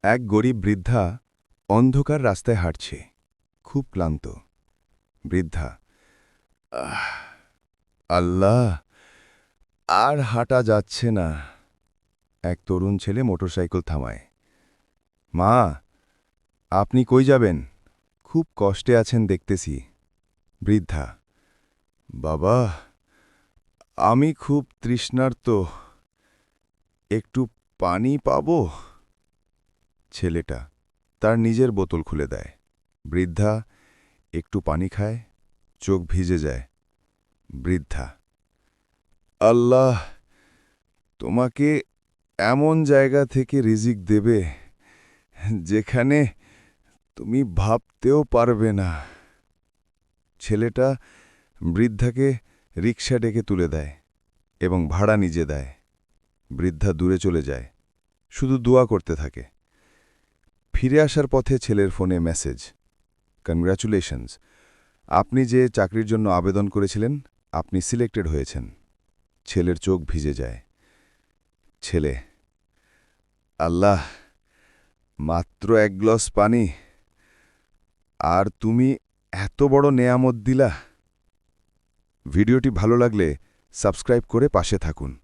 এক গরিব বৃদ্ধা অন্ধকার রাস্তায় হাঁটছে, খুব ক্লান্ত। বৃদ্ধা, "আহ, আল্লাহ, আর হাঁটা যাচ্ছে না।" এক তরুণ ছেলে মোটরসাইকেল থামায়। "মা, আপনি কই যাবেন? খুব কষ্টে আছেন দেখতেছি।" বৃদ্ধা, "বাবা, আমি খুব তৃষ্ণার্ত, একটু পানি পাবো?" ছেলেটা তার নিজের বোতল খুলে দেয়। বৃদ্ধা একটু পানি খায়, চোখ ভিজে যায়। বৃদ্ধা, আল্লাহ তোমাকে এমন জায়গা থেকে রিজিক দেবে যেখানে তুমি ভাবতেও পারবে না। ছেলেটা বৃদ্ধাকে রিকশা ডেকে তুলে দেয় এবং ভাড়া নিজে দেয়। বৃদ্ধা দূরে চলে যায়, শুধু দোয়া করতে থাকে। ফিরে আসার পথে ছেলের ফোনে মেসেজ, কনগ্র্যাচুলেশনস, আপনি যে চাকরির জন্য আবেদন করেছিলেন, আপনি সিলেক্টেড হয়েছেন। ছেলের চোখ ভিজে যায়। ছেলে, আল্লাহ, মাত্র এক গ্লাস পানি, আর তুমি এত বড় নেয়ামত দিলা। ভিডিওটি ভালো লাগলে সাবস্ক্রাইব করে পাশে থাকুন।